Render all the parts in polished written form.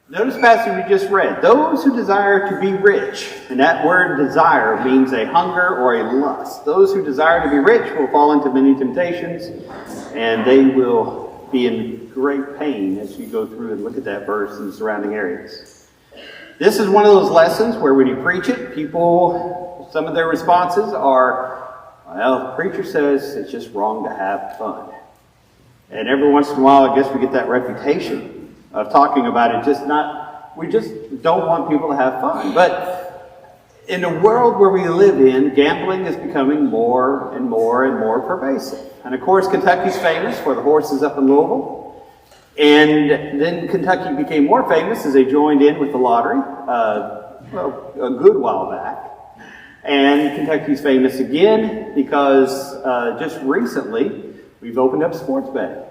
Notice the passage we just read. Those who desire to be rich, and that word desire means a hunger or a lust. Those who desire to be rich will fall into many temptations, and they will be in great pain as you go through and look at that verse and the surrounding areas. This is one of those lessons where when you preach it, people, some of their responses are, well, the preacher says it's just wrong to have fun. And every once in a while, I guess we get that reputation of talking about it, we just don't want people to have fun. But in the world where we live in, gambling is becoming more and more and more pervasive. And of course, Kentucky's famous for the horses up in Louisville. And then Kentucky became more famous as they joined in with the lottery, a good while back. And Kentucky's famous again because just recently we've opened up sports betting.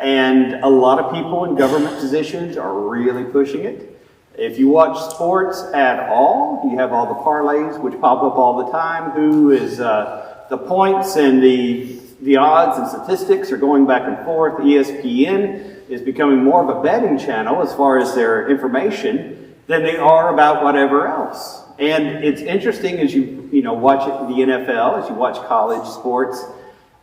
And a lot of people in government positions are really pushing it. If you watch sports at all, you have all the parlays which pop up all the time. Who is the points and the odds and statistics are going back and forth. ESPN is becoming more of a betting channel as far as their information than they are about whatever else. And it's interesting as you watch it, the NFL, as you watch college sports,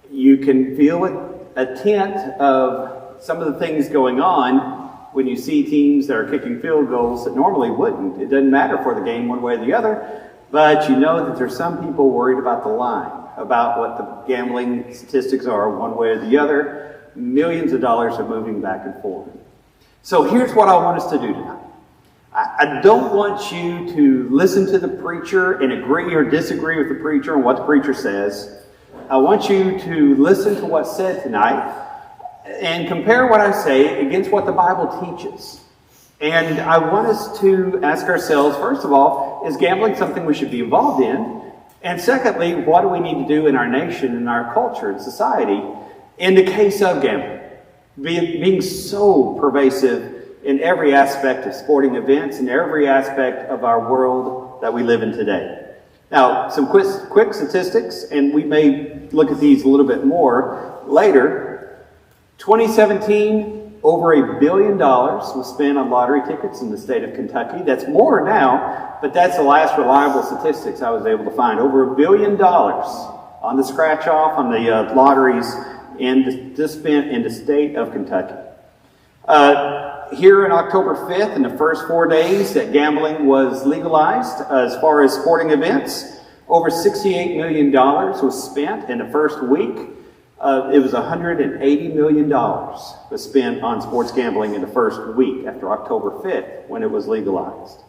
you can feel a tint of some of the things going on when you see teams that are kicking field goals that normally wouldn't. It doesn't matter for the game one way or the other, but you know that there's some people worried about the line, about what the gambling statistics are one way or the other. Millions of dollars are moving back and forth. So here's what I want us to do tonight. I don't want you to listen to the preacher and agree or disagree with the preacher and what the preacher says. I want you to listen to what's said tonight and compare what I say against what the Bible teaches. And I want us to ask ourselves, first of all, is gambling something we should be involved in? And secondly, what do we need to do in our nation, in our culture, and society, in the case of gambling? Being so pervasive in every aspect of sporting events and every aspect of our world that we live in today. Now, some quick statistics, and we may look at these a little bit more later. 2017, over $1 billion was spent on lottery tickets in the state of Kentucky. That's more now, but that's the last reliable statistics I was able to find. Over $1 billion on the scratch-off on the lotteries just spent in the state of Kentucky. Here on October 5th, in the first 4 days that gambling was legalized, as far as sporting events, over $68 million was spent in the first week. It was $180 million was spent on sports gambling in the first week after October 5th when it was legalized.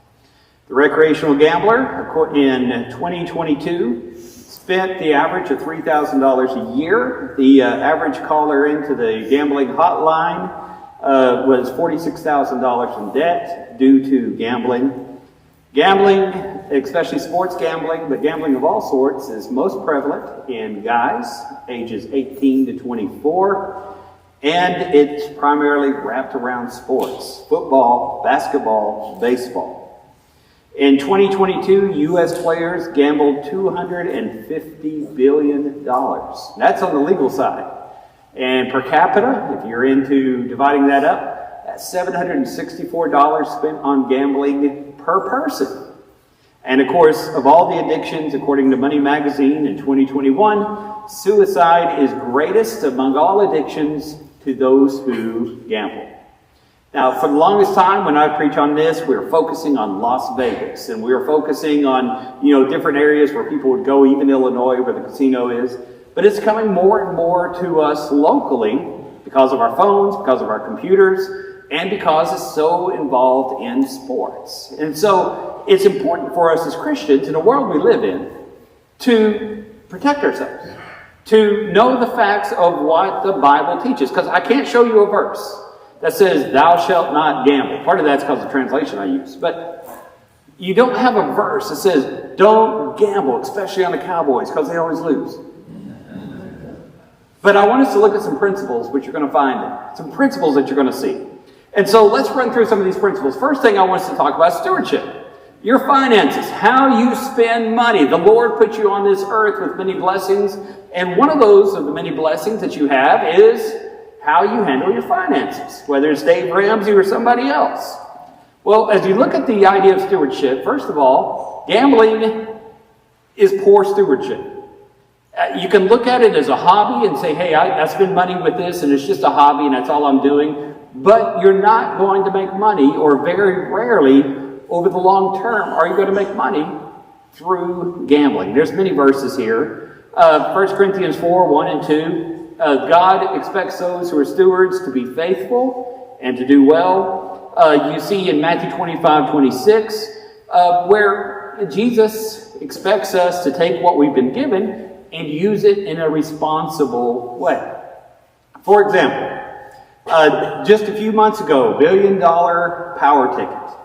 The recreational gambler in 2022 spent the average of $3,000 a year. The average caller into the gambling hotline was $46,000 in debt due to gambling. Gambling, especially sports gambling, but gambling of all sorts, is most prevalent in guys ages 18 to 24, and it's primarily wrapped around sports: football, basketball, baseball. In 2022, U.S. players gambled $250 billion. That's on the legal side. And per capita, if you're into dividing that up, that's $764 spent on gambling per person. And of course, of all the addictions, according to Money Magazine in 2021, suicide is greatest among all addictions to those who gamble. Now, for the longest time when I preach on this, we were focusing on Las Vegas, and we were focusing on, different areas where people would go, even Illinois, where the casino is. But it's coming more and more to us locally because of our phones, because of our computers, and because it's so involved in sports. And so it's important for us as Christians in the world we live in to protect ourselves, to know the facts of what the Bible teaches. Because I can't show you a verse that says, "Thou shalt not gamble." Part of that's because of the translation I use. But you don't have a verse that says, "Don't gamble," especially on the Cowboys, because they always lose. But I want us to look at some principles which you're going to find, some principles that you're going to see. And so let's run through some of these principles. First thing I want us to talk about is stewardship. Your finances, how you spend money. The Lord put you on this earth with many blessings, and one of those of the many blessings that you have is how you handle your finances, whether it's Dave Ramsey or somebody else. Well, as you look at the idea of stewardship, first of all, gambling is poor stewardship. You can look at it as a hobby and say, hey, I spend money with this and it's just a hobby and that's all I'm doing. But you're not going to make money, or very rarely over the long term are you going to make money through gambling. There's many verses here. 1 Corinthians 4, 1 and 2. God expects those who are stewards to be faithful and to do well. You see in Matthew 25, 26, where Jesus expects us to take what we've been given and use it in a responsible way. For example, just a few months ago, $1 billion power ticket.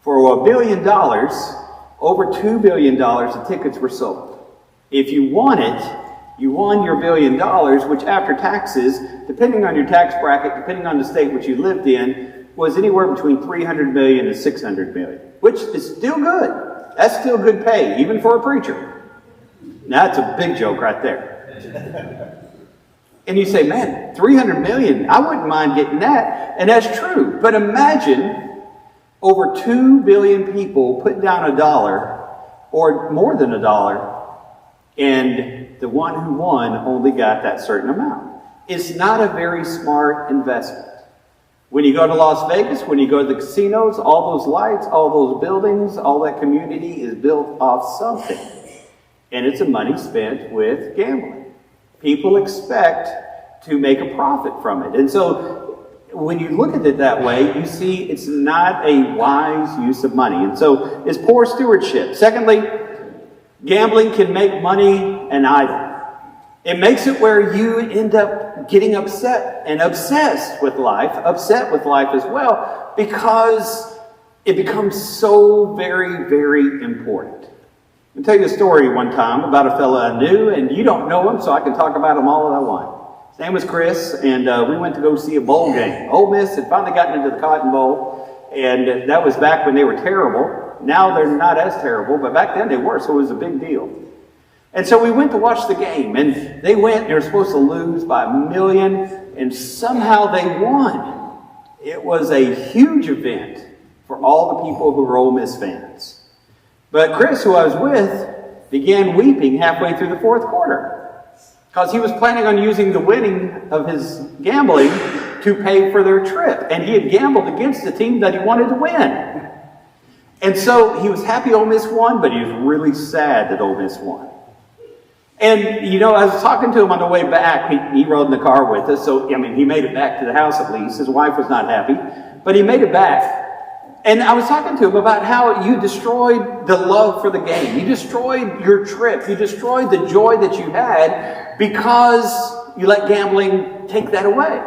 For $1 billion, over $2 billion of tickets were sold. If you won it, you won your $1 billion, which after taxes, depending on your tax bracket, depending on the state which you lived in, was anywhere between $300 million and $600 million, which is still good. That's still good pay, even for a preacher. Now, that's a big joke right there. And you say, man, 300 million, I wouldn't mind getting that. And that's true. But imagine over 2 billion people put down $1 or more than $1, and the one who won only got that certain amount. It's not a very smart investment. When you go to Las Vegas, when you go to the casinos, all those lights, all those buildings, all that community is built off something. And it's a money spent with gambling. People expect to make a profit from it. And so when you look at it that way, you see it's not a wise use of money. And so it's poor stewardship. Secondly, gambling can make money an idol. It makes it where you end up getting upset and obsessed with life, upset with life as well, because it becomes so very, very important. I'll tell you a story one time about a fella I knew, and you don't know him, so I can talk about him all that I want. His name was Chris, and we went to go see a bowl game. Ole Miss had finally gotten into the Cotton Bowl, and that was back when they were terrible. Now they're not as terrible, but back then they were, so it was a big deal. And so we went to watch the game, and they were supposed to lose by 1 million, and somehow they won. It was a huge event for all the people who were Ole Miss fans. But Chris, who I was with, began weeping halfway through the fourth quarter because he was planning on using the winning of his gambling to pay for their trip. And he had gambled against the team that he wanted to win. And so he was happy Ole Miss won, but he was really sad that Ole Miss won. And, you know, I was talking to him on the way back. He rode in the car with us. So, I mean, he made it back to the house at least. His wife was not happy, but he made it back. And I was talking to him about how you destroyed the love for the game. You destroyed your trip. You destroyed the joy that you had because you let gambling take that away.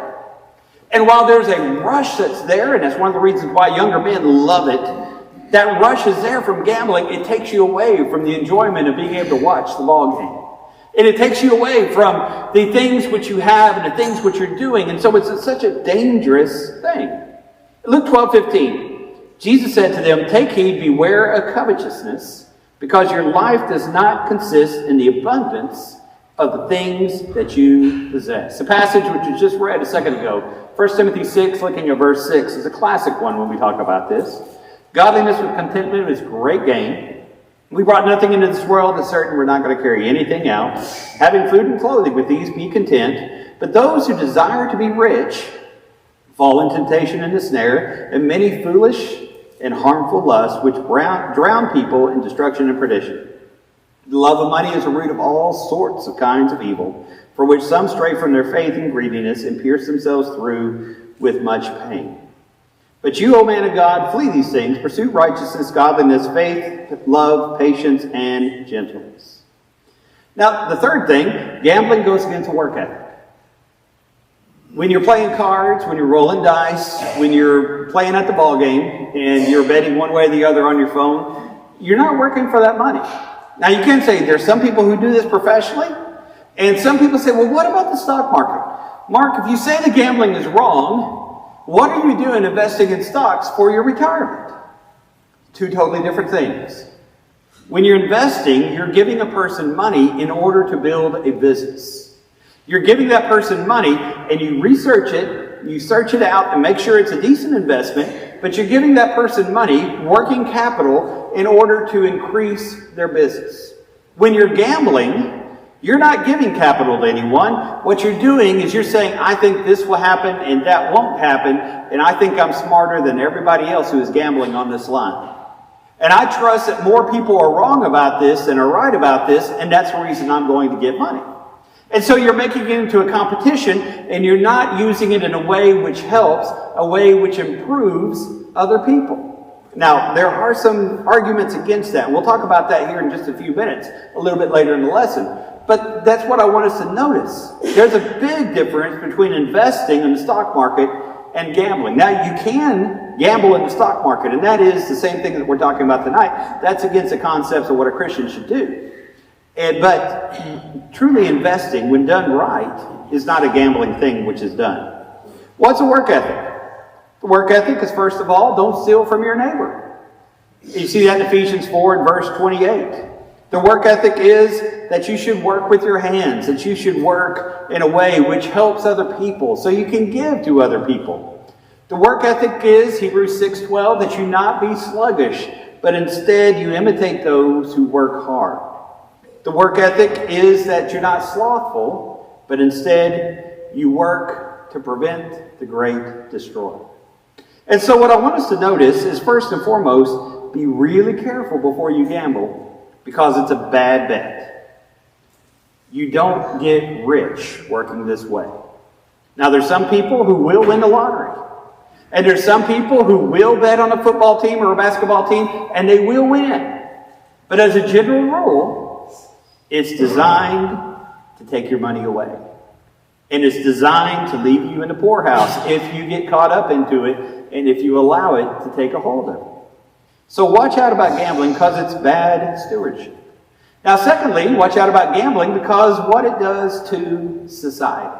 And while there's a rush that's there, and that's one of the reasons why younger men love it, that rush is there from gambling. It takes you away from the enjoyment of being able to watch the ball game. And it takes you away from the things which you have and the things which you're doing. And so it's such a dangerous thing. Luke 12:15. Jesus said to them, "Take heed, beware of covetousness, because your life does not consist in the abundance of the things that you possess." The passage which we just read a second ago, 1 Timothy 6, looking at verse 6, is a classic one when we talk about this. Godliness with contentment is great gain. We brought nothing into this world, it's certain we're not going to carry anything out. Having food and clothing, with these be content. But those who desire to be rich fall in temptation and the snare, and many foolish and harmful lusts, which drown people in destruction and perdition. The love of money is a root of all sorts of kinds of evil, for which some stray from their faith in greediness and pierce themselves through with much pain. But you, O man of God, flee these things, pursue righteousness, godliness, faith, love, patience, and gentleness. Now, the third thing, gambling goes against work ethic. When you're playing cards, when you're rolling dice, when you're playing at the ball game, and you're betting one way or the other on your phone, you're not working for that money. Now, you can say there's some people who do this professionally, and some people say, well, what about the stock market? Mark, if you say the gambling is wrong, what are you doing investing in stocks for your retirement? Two totally different things. When you're investing, you're giving a person money in order to build a business. You're giving that person money and you research it, you search it out and make sure it's a decent investment, but you're giving that person money, working capital, in order to increase their business. When you're gambling, you're not giving capital to anyone. What you're doing is you're saying, I think this will happen and that won't happen, and I think I'm smarter than everybody else who is gambling on this line. And I trust that more people are wrong about this than are right about this, and that's the reason I'm going to get money. And so you're making it into a competition, and you're not using it in a way which helps, a way which improves other people. Now, there are some arguments against that. We'll talk about that here in just a few minutes, a little bit later in the lesson. But that's what I want us to notice. There's a big difference between investing in the stock market and gambling. Now, you can gamble in the stock market, and that is the same thing that we're talking about tonight. That's against the concepts of what a Christian should do. But truly investing, when done right, is not a gambling thing which is done. What's a work ethic? The work ethic is, first of all, don't steal from your neighbor. You see that in Ephesians 4 and verse 28. The work ethic is that you should work with your hands, that you should work in a way which helps other people so you can give to other people. The work ethic is, Hebrews 6:12, that you not be sluggish, but instead you imitate those who work hard. The work ethic is that you're not slothful, but instead you work to prevent the great destroyer. And so what I want us to notice is, first and foremost, be really careful before you gamble, because it's a bad bet. You don't get rich working this way. Now, there's some people who will win the lottery. And there's some people who will bet on a football team or a basketball team, and they will win. But as a general rule, it's designed to take your money away. And it's designed to leave you in the poorhouse if you get caught up into it and if you allow it to take a hold of you. So watch out about gambling because it's bad stewardship. Now, secondly, watch out about gambling because what it does to society.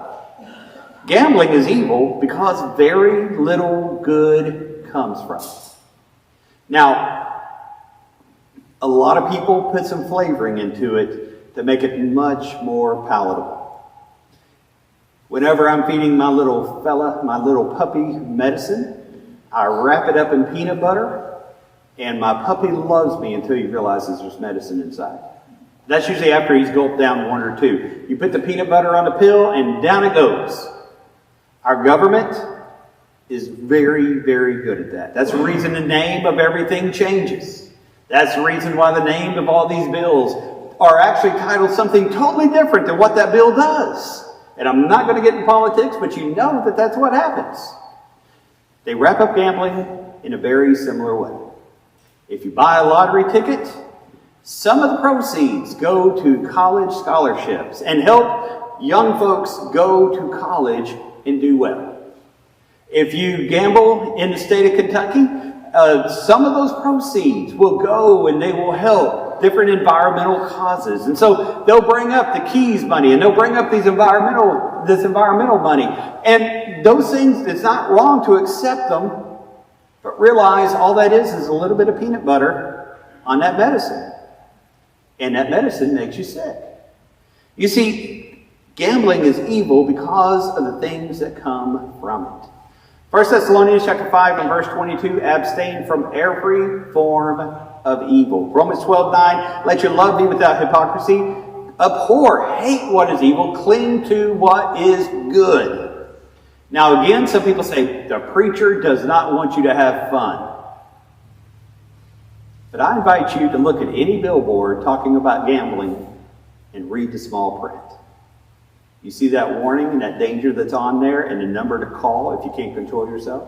Gambling is evil because very little good comes from it. Now, a lot of people put some flavoring into it to make it much more palatable. Whenever I'm feeding my little fella, my little puppy medicine, I wrap it up in peanut butter, and my puppy loves me until he realizes there's medicine inside. That's usually after he's gulped down one or two. You put the peanut butter on the pill, and down it goes. Our government is very, very good at that. That's the reason the name of everything changes. That's the reason why the name of all these bills are actually titled something totally different than what that bill does. And I'm not going to get into politics, but you know that that's what happens. They wrap up gambling in a very similar way. If you buy a lottery ticket, some of the proceeds go to college scholarships and help young folks go to college and do well. If you gamble in the state of Kentucky, some of those proceeds will go and they will help different environmental causes. And so they'll bring up the Keys money and they'll bring up this environmental money. And those things, it's not wrong to accept them, but realize all that is a little bit of peanut butter on that medicine. And that medicine makes you sick. You see, gambling is evil because of the things that come from it. 1 Thessalonians chapter 5 and verse 22, abstain from every form of evil. Romans 12:9, let your love be without hypocrisy. Abhor, hate what is evil, cling to what is good. Now again, some people say, the preacher does not want you to have fun. But I invite you to look at any billboard talking about gambling and read the small print. You see that warning and that danger that's on there and the number to call if you can't control yourself?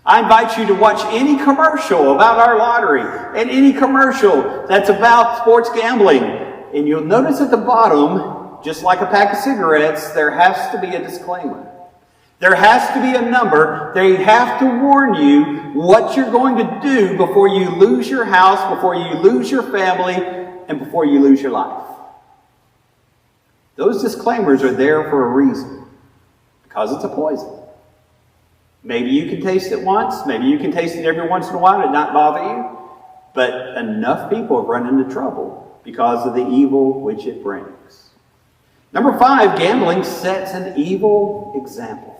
I invite you to watch any commercial about our lottery and any commercial that's about sports gambling. And you'll notice at the bottom, just like a pack of cigarettes, there has to be a disclaimer. There has to be a number. They have to warn you what you're going to do before you lose your house, before you lose your family, and before you lose your life. Those disclaimers are there for a reason. Because it's a poison. Maybe you can taste it once. Maybe you can taste it every once in a while and not bother you. But enough people have run into trouble because of the evil which it brings. Number 5, gambling sets an evil example.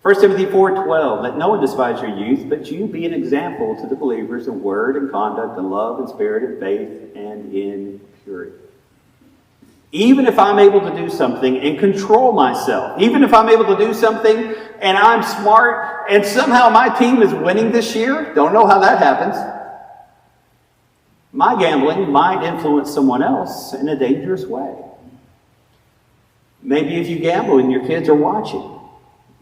1 Timothy 4:12, let no one despise your youth, but you be an example to the believers in word and conduct and love and spirit and faith and in purity. Even if I'm able to do something and control myself, even if I'm able to do something and I'm smart and somehow my team is winning this year, don't know how that happens, my gambling might influence someone else in a dangerous way. Maybe if you gamble and your kids are watching,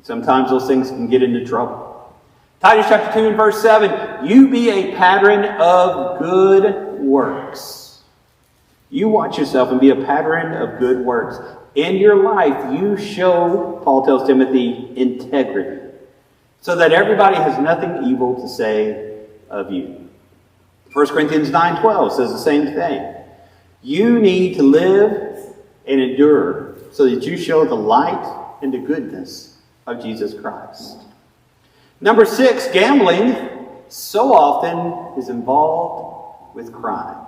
sometimes those things can get into trouble. Titus chapter 2 and verse 7, you be a pattern of good works. You watch yourself and be a pattern of good works. In your life, you show, Paul tells Timothy, integrity, so that everybody has nothing evil to say of you. 1 Corinthians 9:12 says the same thing. You need to live and endure so that you show the light and the goodness of Jesus Christ. Number 6, gambling so often is involved with crime.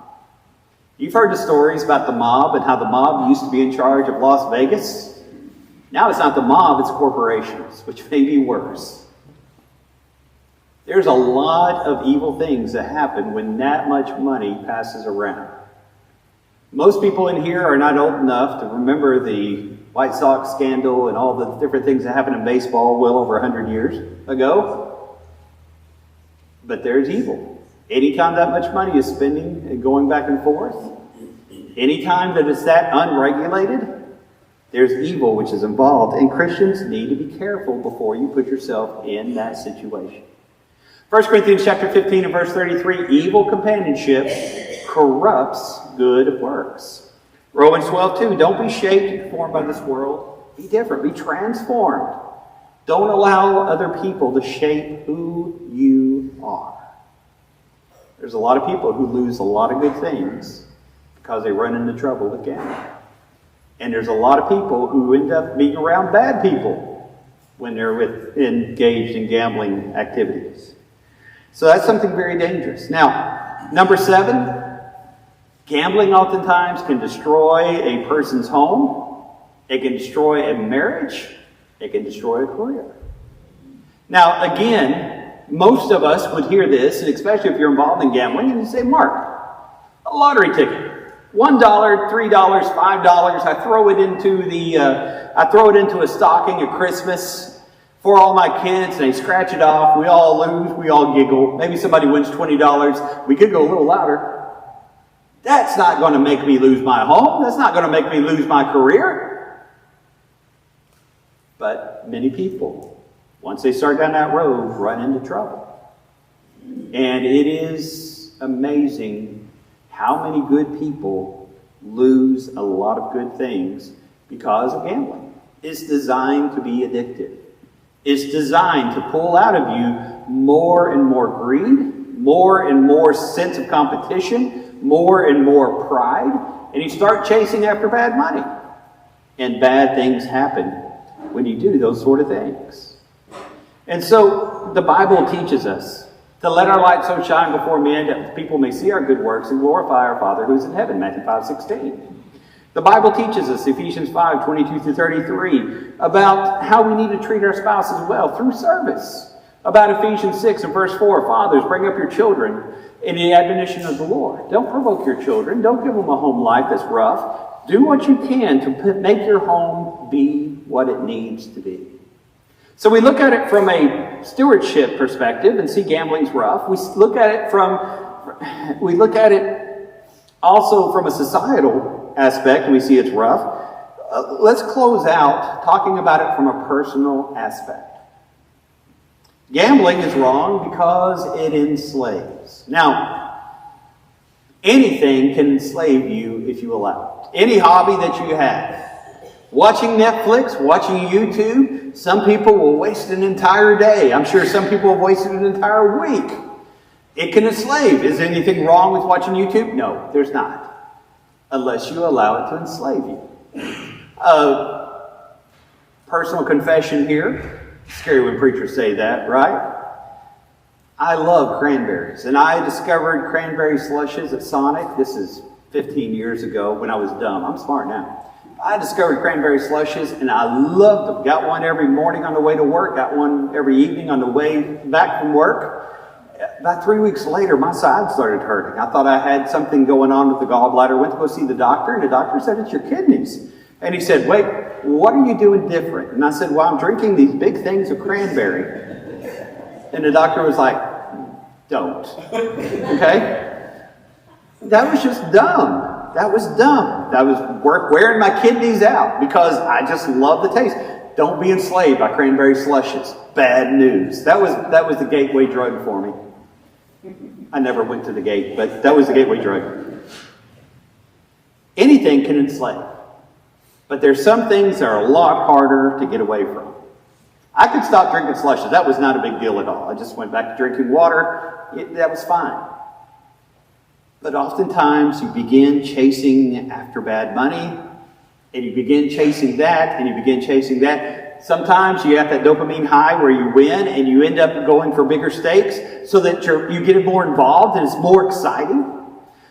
You've heard the stories about the mob and how the mob used to be in charge of Las Vegas. Now it's not the mob, it's corporations, which may be worse. There's a lot of evil things that happen when that much money passes around. Most people in here are not old enough to remember the White Sox scandal and all the different things that happened in baseball well over 100 years ago. But there's evil. Anytime that much money is spending and going back and forth, anytime that it's that unregulated, there's evil which is involved. And Christians need to be careful before you put yourself in that situation. 1 Corinthians chapter 15 and verse 33, evil companionship corrupts good works. Romans 12:2, don't be shaped and conformed by this world. Be different. Be transformed. Don't allow other people to shape who you are. There's a lot of people who lose a lot of good things because they run into trouble with gambling. And there's a lot of people who end up being around bad people when they're engaged in gambling activities. So that's something very dangerous. Now, number 7, gambling oftentimes can destroy a person's home. It can destroy a marriage. It can destroy a career. Now, again, most of us would hear this, and especially if you're involved in gambling, and you say, Mark, a lottery ticket, $1, $3, $5. I throw it into a stocking at Christmas for all my kids, and they scratch it off. We all lose. We all giggle. Maybe somebody wins $20. We could go a little louder. That's not going to make me lose my home. That's not going to make me lose my career. But many people, once they start down that road, run into trouble. And it is amazing how many good people lose a lot of good things because of gambling. It's designed to be addictive. It's designed to pull out of you more and more greed, more and more sense of competition, more and more pride, and you start chasing after bad money. And bad things happen when you do those sort of things. And so the Bible teaches us to let our light so shine before men that people may see our good works and glorify our Father who is in heaven, Matthew 5:16. The Bible teaches us, Ephesians 5:22-33, about how we need to treat our spouses well through service. About Ephesians 6 and verse 4, fathers, bring up your children in the admonition of the Lord. Don't provoke your children. Don't give them a home life that's rough. Do what you can to make your home be what it needs to be. So we look at it from a stewardship perspective and see gambling's rough. We look at it also from a societal aspect and we see it's rough. Let's close out talking about it from a personal aspect. Gambling is wrong because it enslaves. Now, anything can enslave you if you allow it. Any hobby that you have. Watching Netflix, watching YouTube, some people will waste an entire day. I'm sure some people have wasted an entire week. It can enslave. Is there anything wrong with watching YouTube? No, there's not. Unless you allow it to enslave you. Personal confession here. Scary when preachers say that, right? I love cranberries. And I discovered cranberry slushes at Sonic. This is 15 years ago when I was dumb. I'm smart now. I discovered cranberry slushes, and I loved them. Got one every morning on the way to work, got one every evening on the way back from work. About 3 weeks later, my side started hurting. I thought I had something going on with the gallbladder. Went to go see the doctor, and the doctor said, it's your kidneys. And he said, wait, what are you doing different? And I said, well, I'm drinking these big things of cranberry. And the doctor was like, don't. Okay? That was just dumb. That was dumb. That was wearing my kidneys out because I just love the taste. Don't be enslaved by cranberry slushes. Bad news. That was the gateway drug for me. I never went to the gate, but that was the gateway drug. Anything can enslave. But there's some things that are a lot harder to get away from. I could stop drinking slushes. That was not a big deal at all. I just went back to drinking water. That was fine. But oftentimes you begin chasing after bad money, and you begin chasing that, and you begin chasing that. Sometimes you have that dopamine high where you win, and you end up going for bigger stakes so that you get more involved and it's more exciting.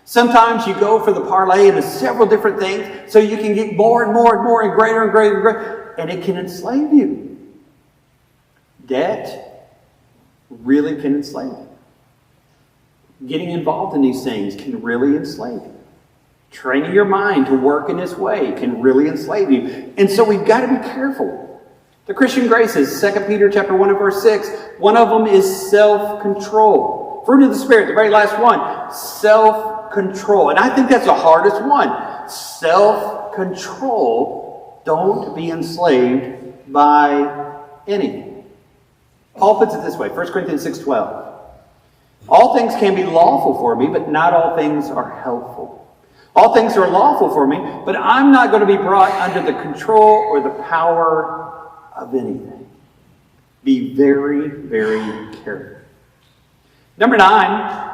Sometimes you go for the parlay into several different things so you can get more and more and more and greater and greater and greater, and it can enslave you. Debt really can enslave you. Getting involved in these things can really enslave you. Training your mind to work in this way can really enslave you. And so we've got to be careful. The Christian graces, 2 Peter chapter 1 and verse 6, one of them is self-control. Fruit of the Spirit, the very last one, self-control. And I think that's the hardest one. Self-control. Don't be enslaved by anything. Paul puts it this way, 1 Corinthians 6:12. All things can be lawful for me, but not all things are helpful. All things are lawful for me, but I'm not going to be brought under the control or the power of anything. Be very, very careful. Number 9,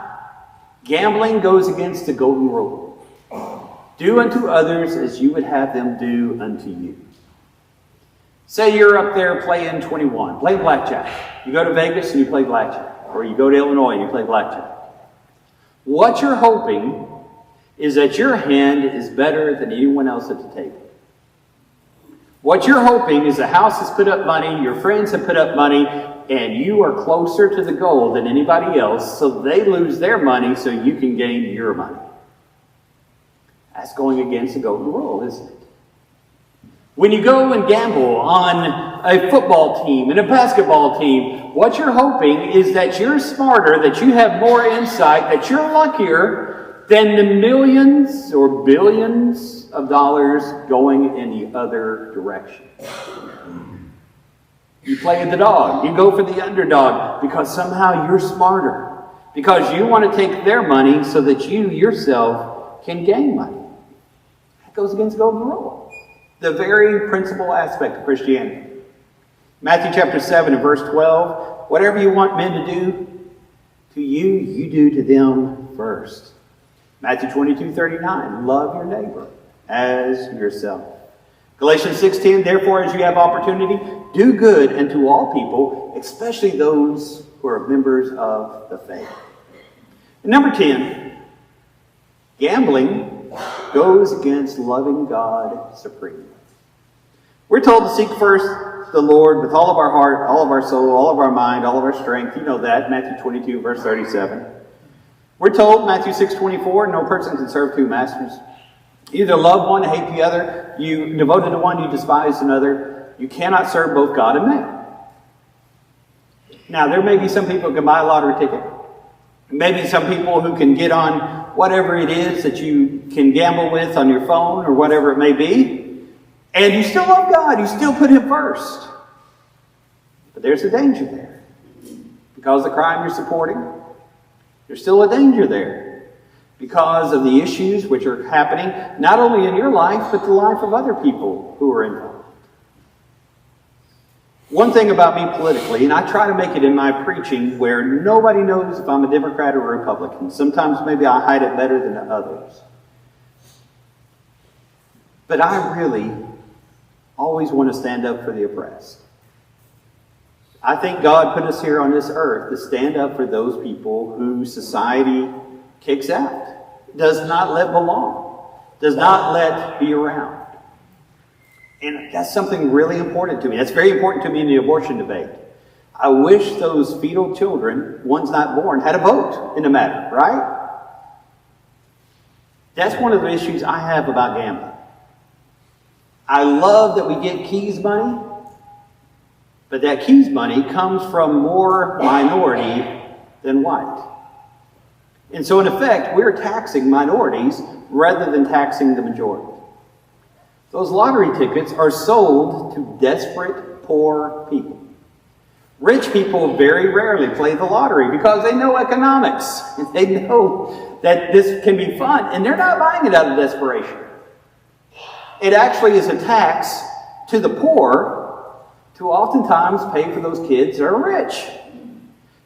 gambling goes against the golden rule. Do unto others as you would have them do unto you. Say you're up there playing 21, playing blackjack. You go to Vegas and you play blackjack. Or you go to Illinois and you play blackjack. What you're hoping is that your hand is better than anyone else at the table. What you're hoping is the house has put up money, your friends have put up money, and you are closer to the goal than anybody else, so they lose their money so you can gain your money. That's going against the golden rule, isn't it? When you go and gamble on a football team and a basketball team, what you're hoping is that you're smarter, that you have more insight, that you're luckier than the millions or billions of dollars going in the other direction. You play the dog. You go for the underdog because somehow you're smarter. Because you want to take their money so that you yourself can gain money. That goes against the golden rule. The very principal aspect of Christianity. Matthew chapter 7 and verse 12. Whatever you want men to do to you, you do to them first. Matthew 22:39. Love your neighbor as yourself. Galatians 6:10. Therefore, as you have opportunity, do good unto all people, especially those who are members of the faith. And number 10. Gambling goes against loving God supremely. We're told to seek first the Lord with all of our heart, all of our soul, all of our mind, all of our strength. You know that, Matthew 22, verse 37. We're told, Matthew 6:24, no person can serve two masters. You either love one and hate the other. You devoted to one, you despise another. You cannot serve both God and man. Now, there may be some people who can buy a lottery ticket. Maybe some people who can get on whatever it is that you can gamble with on your phone or whatever it may be. And you still love God. You still put Him first. But there's a danger there. Because of the crime you're supporting, there's still a danger there. Because of the issues which are happening, not only in your life, but the life of other people who are involved. One thing about me politically, and I try to make it in my preaching where nobody knows if I'm a Democrat or a Republican. Sometimes maybe I hide it better than others. But I really always want to stand up for the oppressed. I think God put us here on this earth to stand up for those people who society kicks out, does not let belong, does not let be around. And that's something really important to me. That's very important to me in the abortion debate. I wish those fetal children, ones not born, had a vote in the matter, right? That's one of the issues I have about gambling. I love that we get Keys money, but that Keys money comes from more minority than white. And so in effect, we're taxing minorities rather than taxing the majority. Those lottery tickets are sold to desperate, poor people. Rich people very rarely play the lottery because they know economics. They know that this can be fun, and they're not buying it out of desperation. It actually is a tax to the poor to oftentimes pay for those kids that are rich.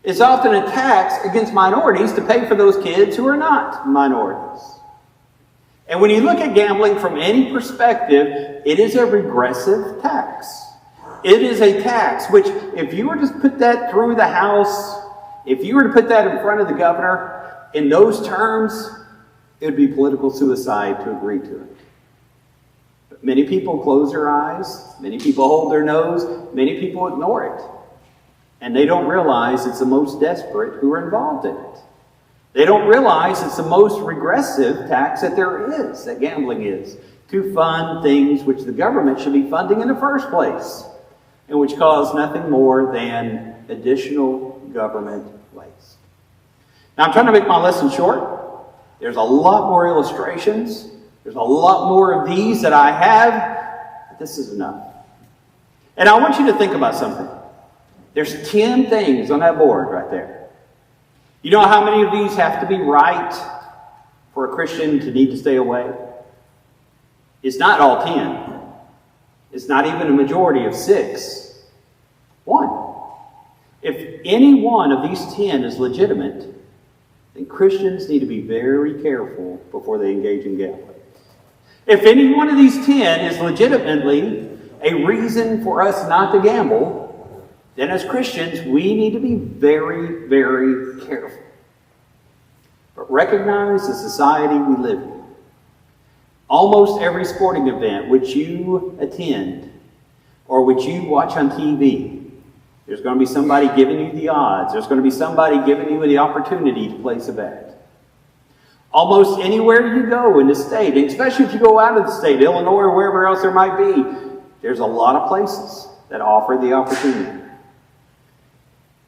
It's often a tax against minorities to pay for those kids who are not minorities. And when you look at gambling from any perspective, it is a regressive tax. It is a tax which, if you were to put that through the House, if you were to put that in front of the governor, in those terms, it would be political suicide to agree to it. But many people close their eyes, many people hold their nose, many people ignore it. And they don't realize it's the most desperate who are involved in it. They don't realize it's the most regressive tax that there is, that gambling is, to fund things which the government should be funding in the first place, and which cause nothing more than additional government waste. Now, I'm trying to make my lesson short. There's a lot more illustrations. There's a lot more of these that I have, but this is enough. And I want you to think about something. There's 10 things on that board right there. You know how many of these have to be right for a Christian to need to stay away? It's not all 10. It's not even a majority of 6. 1. If any one of these 10 is legitimate, then Christians need to be very careful before they engage in gambling. If any one of these 10 is legitimately a reason for us not to gamble, then as Christians, we need to be very, very careful. But recognize the society we live in. Almost every sporting event which you attend or which you watch on TV, there's going to be somebody giving you the odds. There's going to be somebody giving you the opportunity to place a bet. Almost anywhere you go in the state, and especially if you go out of the state, Illinois or wherever else there might be, there's a lot of places that offer the opportunity.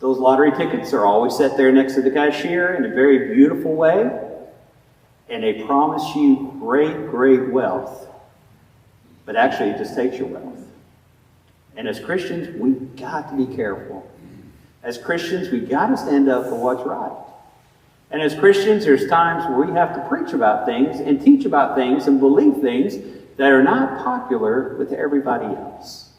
Those lottery tickets are always set there next to the cashier in a very beautiful way, and they promise you great, great wealth. But actually, it just takes your wealth. And as Christians, we've got to be careful. As Christians, we've got to stand up for what's right. And as Christians, there's times where we have to preach about things and teach about things and believe things that are not popular with everybody else.